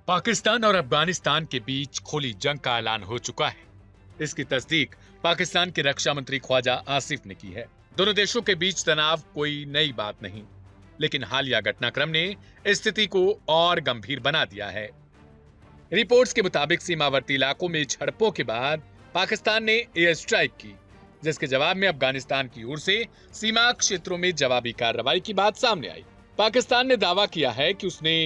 पाकिस्तान और अफगानिस्तान के बीच खुली जंग का ऐलान हो चुका है। इसकी तस्दीक पाकिस्तान के रक्षा मंत्री ख्वाजा आसिफ ने की है। दोनों देशों के बीच तनाव कोई नई बात नहीं, लेकिन हालिया घटनाक्रम ने स्थिति को और गंभीर बना दिया है। रिपोर्ट्स के मुताबिक सीमावर्ती इलाकों में झड़पों के बाद पाकिस्तान ने एयर स्ट्राइक की, जिसके जवाब में अफगानिस्तान की ओर से सीमा क्षेत्रों में जवाबी कार्रवाई की बात सामने आई। पाकिस्तान ने दावा किया है कि उसने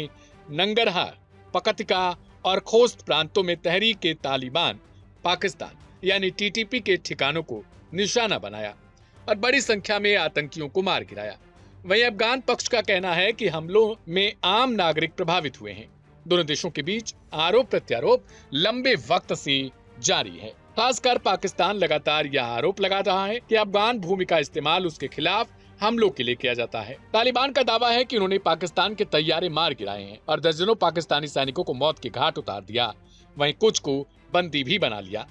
नंगरहार, पकतिका और खोस्त प्रांतों में तहरीक तालिबान पाकिस्तान यानी टीटीपी के ठिकानों को निशाना बनाया और बड़ी संख्या में आतंकियों को मार गिराया। वहीं अफगान पक्ष का कहना है कि हमलों में आम नागरिक प्रभावित हुए हैं। दोनों देशों के बीच आरोप प्रत्यारोप लंबे वक्त से जारी है। खासकर पाकिस्तान लगातार यह आरोप लगा रहा है कि अफगान भूमि का इस्तेमाल उसके खिलाफ हमलों के लिए किया जाता है। तालिबान का दावा है कि उन्होंने पाकिस्तान के तैयारे मार गिराए हैं और दर्जनों पाकिस्तानी सैनिकों को मौत के घाट उतार दिया, वहीं कुछ को बंदी भी बना लिया।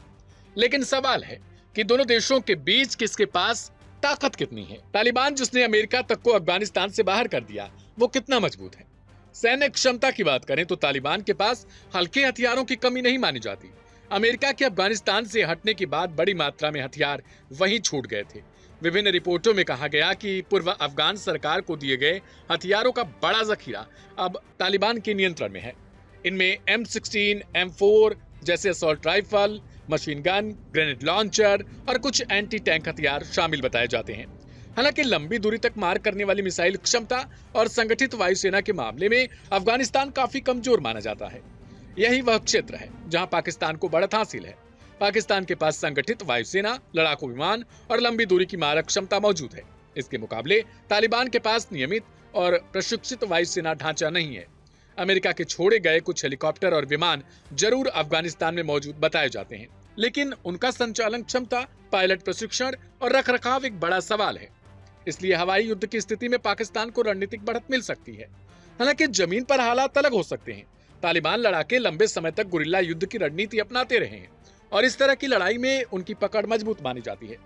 लेकिन सवाल है कि दोनों देशों के बीच किसके पास ताकत कितनी है। तालिबान, जिसने अमेरिका तक को अफगानिस्तान से बाहर कर दिया, वो कितना मजबूत है। सैन्य क्षमता की बात करें तो तालिबान के पास हल्के हथियारों की कमी नहीं मानी जाती। अमेरिका के अफगानिस्तान से हटने के बाद बड़ी मात्रा में हथियार वहीं छूट गए थे। विभिन्न रिपोर्टों में कहा गया कि पूर्व अफगान सरकार को दिए गए हथियारों का बड़ा जखीरा अब तालिबान के नियंत्रण में है। इनमें M16, M4 जैसे assault rifle, machine gun, grenade launcher और कुछ एंटी टैंक हथियार शामिल बताए जाते हैं। हालांकि लंबी दूरी तक मार करने वाली मिसाइल क्षमता और संगठित वायुसेना के मामले में अफगानिस्तान काफी कमजोर माना जाता है। यही वह क्षेत्र है जहां पाकिस्तान को बढ़त हासिल है। पाकिस्तान के पास संगठित वायुसेना, लड़ाकू विमान और लंबी दूरी की मारक क्षमता मौजूद है। इसके मुकाबले तालिबान के पास नियमित और प्रशिक्षित वायुसेना ढांचा नहीं है। अमेरिका के छोड़े गए कुछ हेलीकॉप्टर और विमान जरूर अफगानिस्तान में मौजूद बताए जाते हैं, लेकिन उनका संचालन क्षमता, पायलट प्रशिक्षण और रखरखाव एक बड़ा सवाल है। इसलिए हवाई युद्ध की स्थिति में पाकिस्तान को रणनीतिक बढ़त मिल सकती है। हालांकि जमीन पर हालात अलग हो सकते हैं। तालिबान लड़ाके लंबे समय तक गुरिल्ला युद्ध की रणनीति अपनाते रहे हैं और इस तरह की लड़ाई में उनकी पकड़ मजबूत मानी जाती है।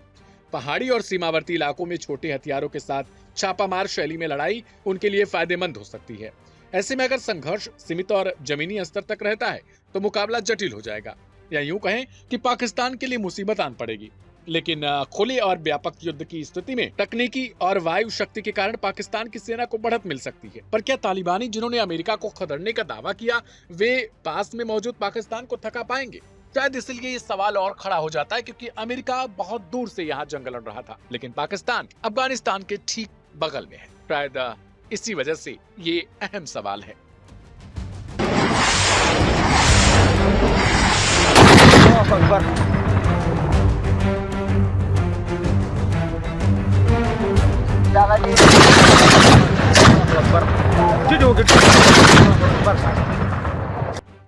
पहाड़ी और सीमावर्ती इलाकों में छोटे हथियारों के साथ छापामार शैली में लड़ाई उनके लिए फायदेमंद हो सकती है। ऐसे में अगर संघर्ष सीमित और जमीनी स्तर तक रहता है तो मुकाबला जटिल हो जाएगा, या यूं कहें कि पाकिस्तान के लिए मुसीबत आन पड़ेगी। लेकिन खुले और व्यापक युद्ध की स्थिति में तकनीकी और वायु शक्ति के कारण पाकिस्तान की सेना को बढ़त मिल सकती है। पर क्या तालिबानी, जिन्होंने अमेरिका को खदेड़ने का दावा किया, वे पास में मौजूद पाकिस्तान को थका पाएंगे? शायद इसलिए ये सवाल और खड़ा हो जाता है क्योंकि अमेरिका बहुत दूर से यहाँ जंग लड़ रहा था, लेकिन पाकिस्तान अफगानिस्तान के ठीक बगल में है। शायद इसी वजह से ये अहम सवाल है।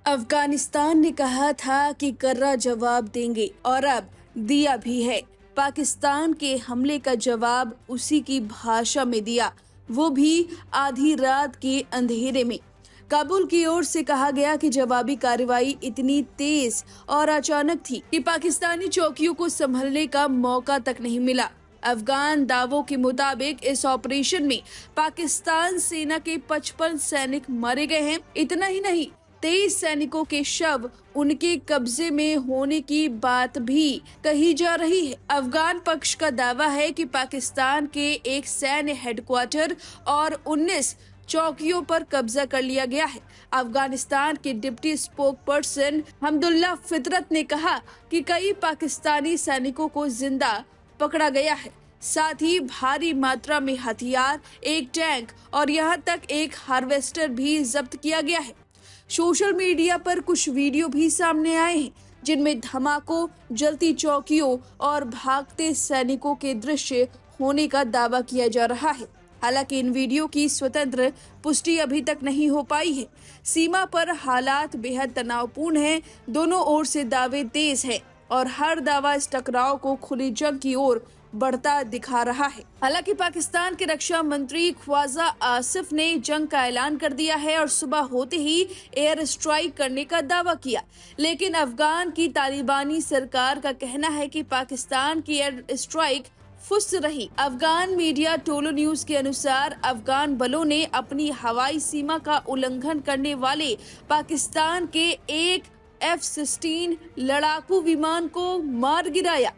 अफगानिस्तान ने कहा था कि कर्रा जवाब देंगे और अब दिया भी है। पाकिस्तान के हमले का जवाब उसी की भाषा में दिया, वो भी आधी रात के अंधेरे में। काबुल की ओर से कहा गया कि जवाबी कार्रवाई इतनी तेज और अचानक थी कि पाकिस्तानी चौकियों को संभलने का मौका तक नहीं मिला। अफगान दावों के मुताबिक इस ऑपरेशन में पाकिस्तान सेना के 55 सैनिक मारे गए हैं। इतना ही नहीं, 23 सैनिकों के शव उनके कब्जे में होने की बात भी कही जा रही है। अफगान पक्ष का दावा है कि पाकिस्तान के एक सैन्य हेडक्वार्टर और 19 चौकियों पर कब्जा कर लिया गया है। अफगानिस्तान के डिप्टी स्पोक पर्सन हमदुल्ला फितरत ने कहा कि कई पाकिस्तानी सैनिकों को जिंदा पकड़ा गया है। साथ ही भारी मात्रा में हथियार, एक टैंक और यहाँ तक एक हार्वेस्टर भी जब्त किया गया है। सोशल मीडिया पर कुछ वीडियो भी सामने आए हैं जिनमें धमाकों, जलती चौकियों और भागते सैनिकों के दृश्य होने का दावा किया जा रहा है। हालांकि इन वीडियो की स्वतंत्र पुष्टि अभी तक नहीं हो पाई है। सीमा पर हालात बेहद तनावपूर्ण हैं। दोनों ओर से दावे तेज हैं और हर दावा इस टकराव को खुली जंग की ओर बढ़ता दिखा रहा है। हालांकि पाकिस्तान के रक्षा मंत्री ख्वाजा आसिफ ने जंग का ऐलान कर दिया है और सुबह होते ही एयर स्ट्राइक करने का दावा किया, लेकिन अफगान की तालिबानी सरकार का कहना है कि पाकिस्तान की एयर स्ट्राइक फुस रही। अफगान मीडिया टोलो न्यूज के अनुसार अफगान बलों ने अपनी हवाई सीमा का उल्लंघन करने वाले पाकिस्तान के एक F-16 लड़ाकू विमान को मार गिराया।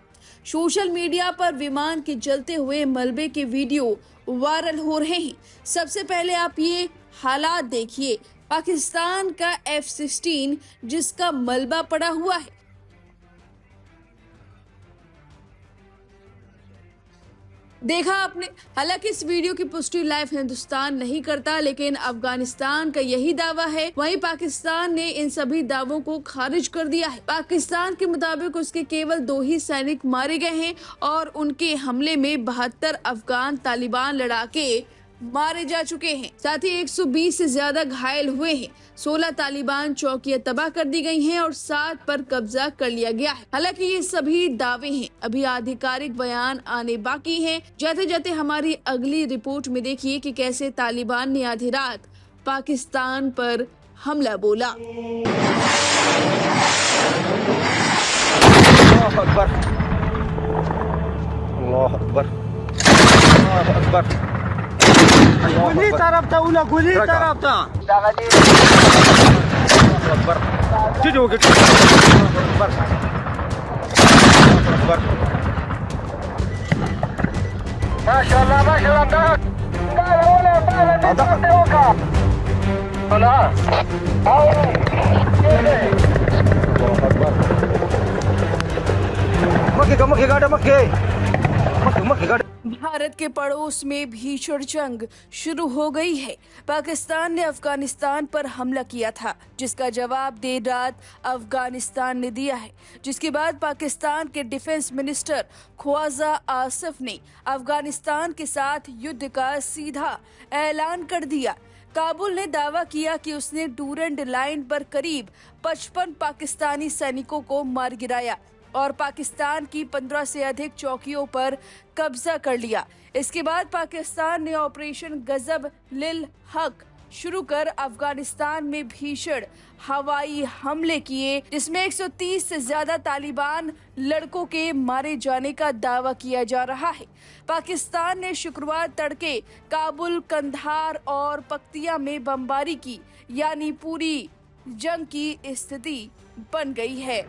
सोशल मीडिया पर विमान के जलते हुए मलबे के वीडियो वायरल हो रहे हैं। सबसे पहले आप ये हालात देखिए, पाकिस्तान का F-16 जिसका मलबा पड़ा हुआ है। देखा आपने। हालांकि इस वीडियो की पुष्टि लाइव हिंदुस्तान नहीं करता, लेकिन अफगानिस्तान का यही दावा है। वहीं पाकिस्तान ने इन सभी दावों को खारिज कर दिया है। पाकिस्तान के मुताबिक उसके केवल 2 ही सैनिक मारे गए हैं और उनके हमले में 72 अफगान तालिबान लड़ाके मारे जा चुके हैं। साथ ही 120 से ज्यादा घायल हुए हैं। 16 तालिबान चौकियां तबाह कर दी गई हैं और 7 पर कब्जा कर लिया गया है। हालांकि ये सभी दावे हैं, अभी आधिकारिक बयान आने बाकी हैं। जाते जाते हमारी अगली रिपोर्ट में देखिए कि कैसे तालिबान ने आधी रात पाकिस्तान पर हमला बोला। अल्लाह अकबर, अल्लाह अकबर। गुली तरफ था, उला गुली तरफ था। माशाल्लाह माशाल्लाह। भारत के पड़ोस में भीषण जंग शुरू हो गई है। पाकिस्तान ने अफगानिस्तान पर हमला किया था, जिसका जवाब देर रात अफगानिस्तान ने दिया है। जिसके बाद पाकिस्तान के डिफेंस मिनिस्टर ख्वाजा आसिफ ने अफगानिस्तान के साथ युद्ध का सीधा ऐलान कर दिया। काबुल ने दावा किया कि उसने डूरंड लाइन पर करीब 55 पाकिस्तानी सैनिकों को मार गिराया और पाकिस्तान की 15 से अधिक चौकियों पर कब्जा कर लिया। इसके बाद पाकिस्तान ने ऑपरेशन गजब लिल हक शुरू कर अफगानिस्तान में भीषण हवाई हमले किए, जिसमें 130 से ज्यादा तालिबान लड़कों के मारे जाने का दावा किया जा रहा है। पाकिस्तान ने शुक्रवार तड़के काबुल, कंधार और पख्तिया में बमबारी की, यानी पूरी जंग की स्थिति बन गई है।